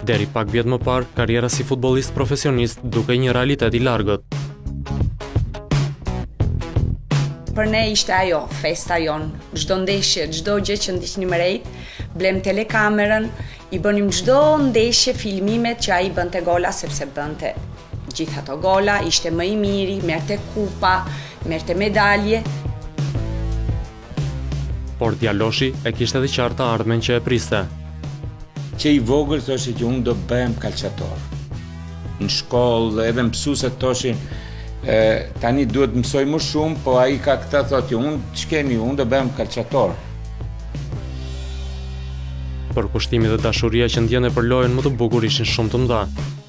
Deri pak vjet më parë, karriera si futbollist profesionist dukej një realitet i largët. Për ne ishte ajo, festa jon, çdo ndeshje, çdo gjë që ndiqnim rejt, blem telekamerën, i bënim çdo ndeshje filmimet që ai bënte gola sepse bënte gjithë ato gola, ishte më i miri, merrte kupa, merrte medalje. Por djaloshi e kishte edhe qartë ardhmen që e priste. Që i vogël thoshe që unë do bëhem kalçator. Në shkollë edhe mësuesit thoshin tani duhet mësoj më shumë, po ai ka këtë thotë unë do bëhem kalçator. Për kushtimi dhe dashuria që ndjente për lojën më të bukur ishin shumë të mëdha.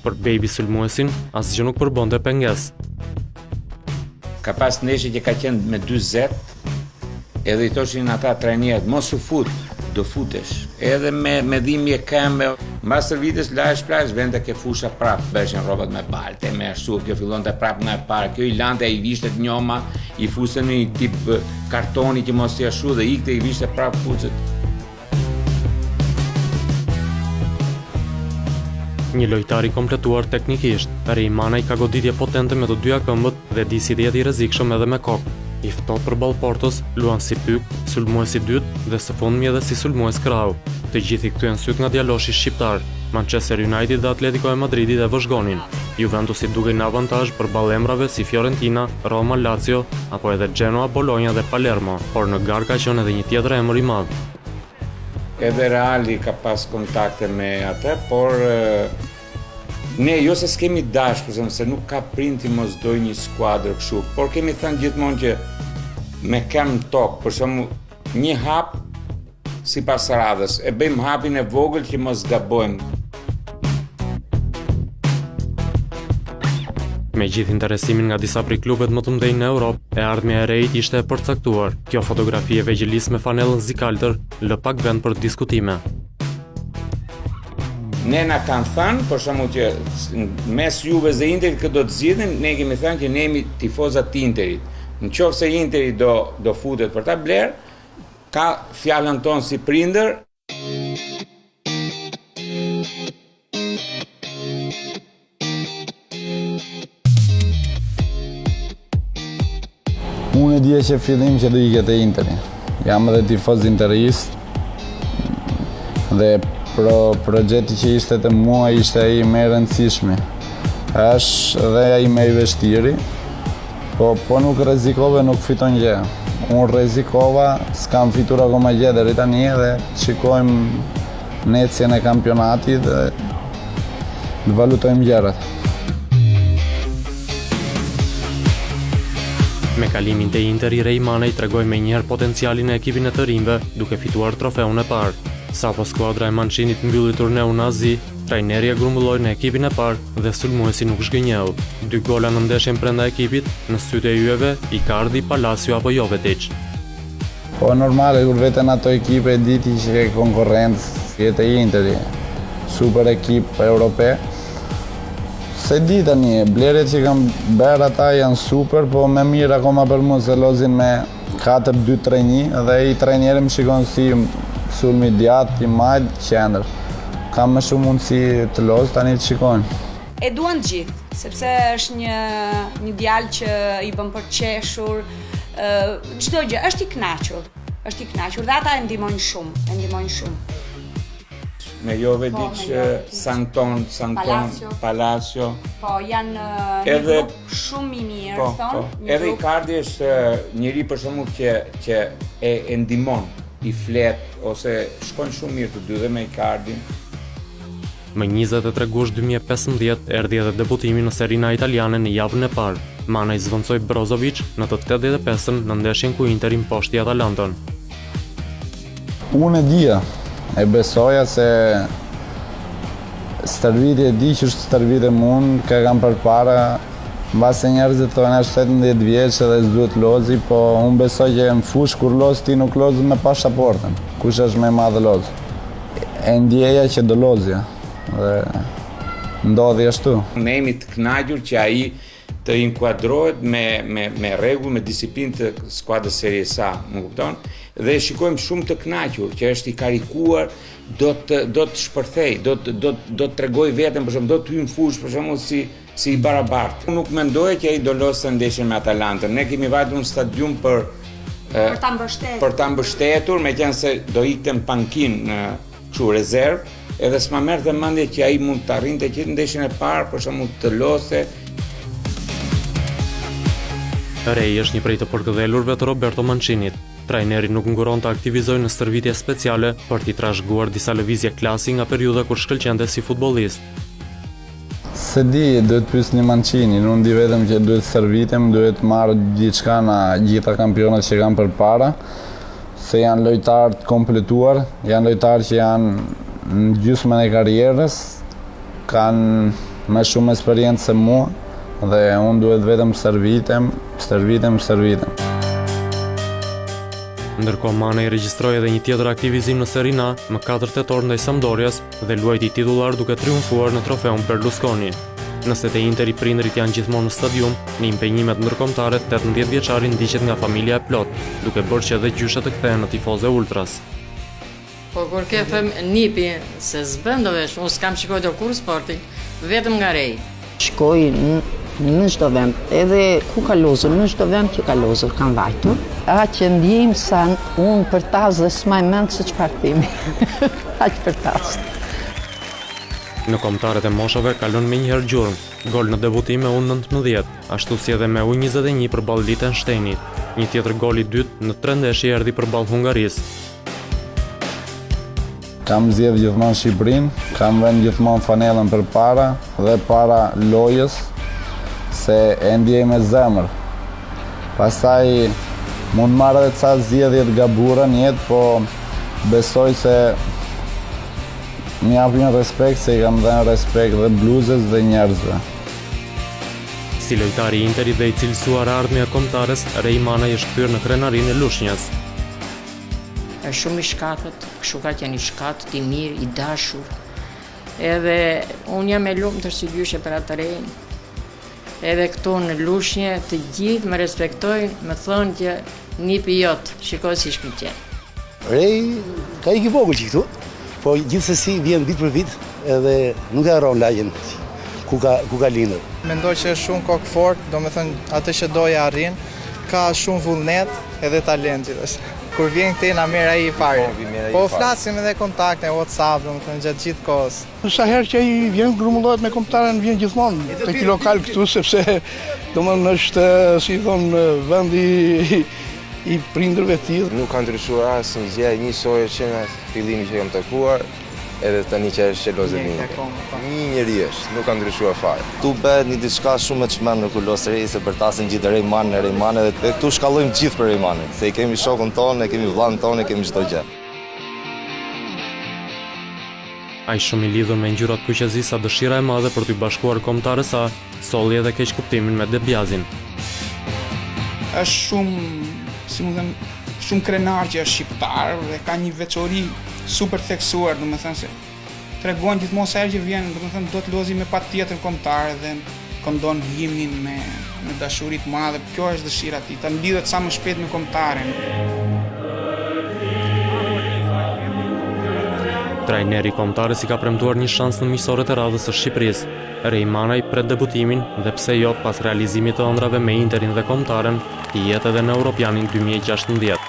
Për Baby sulmuesin, asgjë nuk përbënte pengesë. Ka pas ndeshje që ka qenë me 40, edhe i thoshin ata trajnerët, mos u fut, do futesh. Edhe me dhimbje këmbë, mbas vitës lahesh plazh, vende ke fusha prap, bëshin rrobat me balte, me ashtu, kjo fillonte prap nga e parë. Kjo i lante ai vishtet njoma, i fusën në një tip kartoni që mos i ashtu dhe ikte i vishte prap fucët. Një lojtar i kompletuar teknikisht, Rejmanaj ka goditje potente me të dyja këmbët dhe di si të jetë i rrezikshëm edhe me kokë. I ftohtë përballë Portos, luan si pyk, sulmues i dytë dhe së fundmi edhe si sulmues krau. Të gjithë i kthyen syt nga djaloshi shqiptar. Manchester United dhe Atletico e Madridit e vëzhgonin. Juventusi dukej në avantazh përballë emrave si Fiorentina, Roma, Lazio apo edhe Genoa, Bologna dhe Palermo, por në garë ka qenë edhe një tjetër emër i madh. Edhe Reali ka pas kontakte me atë, por ne jo se s'kemi dashur, se nuk ka printi mos doj një skuadër kështu, por kemi thënë gjithmonë që me këmbë tokë, për shembull një hap sipas radhës, e bëjmë hapin e vogël që mos gabojmë. Me gjithë interesimin nga disa prej klubet më të mëdhenj në Europë, e ardhmja e rejt ishte e përcaktuar. Kjo fotografi e vegjëlis me fanellën zikaltër lë pak vend për diskutime. Ne na kanë thënë, për shembull që mes Juves dhe Interit që do të zgjidhen, ne kemi thënë që ne jemi tifozat të Interit. Nëse Interi do futet për ta bler, ka fjalën tonë si prindër. Unë e dje që fillim që do iket e Interi. Jam edhe tifoz interist dhe projekti që ishte të mua ishte ai më i rëndësishmi. Është dhe ai më i vështiri, po nuk rrezikove, nuk fiton gjë. Unë rrezikova, s'kam fitur akoma gjë deri tani dhe shikojmë necjen e kampionatit dhe të valutojmë gjërat. Me kalimin te Interi, Rejmanaj tregoi menjëherë potencialin e ekipin e të rinjve duke fituar trofeun e parë. Sapo skuadra e Manchinit mbylli turneun në Azi, trajneri e grumbulloi në ekipin e parë dhe sulmuesi nuk zgënjeu. 2 gola në ndeshjen brenda ekipit, në sytë e yjeve, Icardi, Palacio apo Jovetic. Po normale, kur veten ato ekipe e diti që ke konkurrencë, jetë e Interi, super ekip europe. Se di tani, blerjet që kam bërë ata janë super, po me mirë akoma për mu se lozin me 4-2-3-1 dhe i trajneri më shikon si sulmi djatë, i majtë, qendër. Kam më shumë mundësi të lozë, tani të shikojnë. E duan gjithë, sepse është një djalë që i bën për qeshur, çdo gjë, është i kënaqur dhe ata e ndihmojnë shumë. Me Jovetic, Santon, Palacio. Po, janë një grup shumë i mirë, thonë. Edhe Icardi është njëri për shembull që e ndihmon, i flet, ose shkojnë shumë mirë të dy dhe me Icardin. Më 23 gusht 2015 erdhi edhe debutimi në Serinë italiane në javën e parë. Manaj zvendçoi Brozovic në të 85-ën në ndeshjen ku Interi mposhti Atalantën. Unë e dija, e besoja se stërvitje e di që është stërvitje mund, ka kam për para, mbase njerëzit thonë është 17 vjeç dhe s'duhet lozi, po unë besoj që në fush kur loz ti nuk loz me pasaportën, kush është me madhe loz. E ndjeja që do lozja dhe ndodhi ashtu. Ne jemi të kënaqur që ai të inkuadrohet me rregull, me disiplinë të skuadrës Series A, më kupton? Dhe shikojmë shumë të kënaqur që është i karikuar, do të shpërthej, do të tregoj veten, për shembull, do të hyjë në fushë, për shembull si i barabartë. Unë nuk mendoj që ai do losë ndeshjen me Atalantën. Ne kemi vajtur në stadium për ta mbështetur, meqense do iktem pankin në kështu rezervë, edhe s'ma merrte mendje që ai mund të arrinte që ndeshjen e parë, për shembull, të lose. Rej është një prej të përkëdhelurve të Roberto Mancinit. Trajneri nuk nguron të aktivizojë në stërvitje speciale për t'i trashëguar disa lëvizje klasi nga periudha kur shkëlqente si futbollist. Se di, duhet pyesni Mancinin, unë di vetëm që duhet stërvitem, duhet marrë diçka nga gjitha kampionat që kanë përpara, se janë lojtarë të kompletuar, janë lojtarë që janë në gjysmën e karrierës, kanë më shumë eksperiencë se mua, dhe unë duhet vetëm stërvitem. Ndërkohë Mana i regjistroi edhe një tjetër aktivizim në Serie A më 4 tetor ndaj Sampdorias dhe luajti titullar duke triumfuar në trofeun Berlusconi. Nëse te Interi prindrit janë gjithmonë në stadium, në impenjimet ndërkombëtare 18 vjeçari ndiqet nga familja e plot, duke bërë që edhe gjyshat të kthehen në tifozë ultras. Po kur ke them nipi se s'bëndovesh, unë s'kam shikuar do kur sportin, vetëm nga rej. Shkoj në çdo vend, edhe ku ka lozur, në çdo vend që ka lozur, kanë vajtur. Që ndjejmë sa unë për tas dhe s'maj mend se çfarë themi. Aq për tas. Në kombëtarët e moshave kalon me një herë gjurmë, gol në debutim me U19, ashtu si edhe me U21 përballë Liechtensteinit. Një tjetër gol i dytë në 3 ndeshje erdhi përballë Hungarisë. Kam zgjedh gjithmonë Shqipërinë, kam vënë gjithmonë fanellën përpara dhe para lojës, se e ndjej me zemër. Pastaj mund marrë edhe ca zgjedhje të gabura në jetë, po besoj se më japin respekt, se i kam dhënë respekt dhe bluzës dhe njerëzve. Si lojtari i Interit dhe i cilësuar ardhmja kombëtares, Rej Mana i është kthyer në krenarinë e Lushnjës. Është shumë i shkatët, kështu ka qenë i shkatët, i mirë, i dashur. Edhe unë jam e lumtur si gjyshe për atë Rej. Edhe këtu në Lushnjë të gjithë më respektojnë, më thonë që nipi jot, shikoj si shkëlqen. Rej ka ikë vogël që këtu, po gjithsesi vjen vit për vit edhe nuk e harron lagjen ku ka lindur. Mendoj që është shumë kokë fort, do me thënë atë që doja arrin, ka shumë vullnet edhe talent gjithashtu. Kur vjen këtej na merr ai i parë. Po flasim edhe kontakte, WhatsApp, do me thënë gjatë gjithë kohës. Sa herë që ai vjen grumbullohet me kombëtaren, vjen gjithmonë tek lokal këtu, sepse domethënë është, si thon, vendi i prindërve të tij. Nuk ka ndryshuar asnjë gjë, njësoj që nga fillimi që jam takuar, edhe tani që është qelozë minke. Një njeri është, nuk ka ndryshuar fare. Tu bëhet një diçka shumë e çmendur në Kulos Rej, se përtasin gjithë Rejmanë dhe këtu shkallojmë gjithë për Rejmanin, se i kemi shokun tonë, e kemi vllain tonë, e kemi çdo gjë. Ai shumë i lidhur me ngjyrat kuqezi sa dëshira e madhe për t'i bashkuar kombëtarës A, solli edhe keq kuptimin me Debiazin. Është shumë, si më them, shumë krenar që është shqiptar dhe ka një veçori super theksuar, do të thënë se tregon gjithmonë sa herë që vjen, do të thënë do të lozi me patjetër kombëtar dhe këndon himnin me dashuri të madhe. Kjo është dëshira e tij, ta lidhet sa më shpejt me kombëtaren. Trajneri kombëtarës i ka premtuar një shans në miqësorët e radhës së Shqipërisë. Rej Mana i pret debutimin dhe pse jo pas realizimit të ëndrave me Interin dhe kombëtaren, i jetë edhe në Europianin 2016.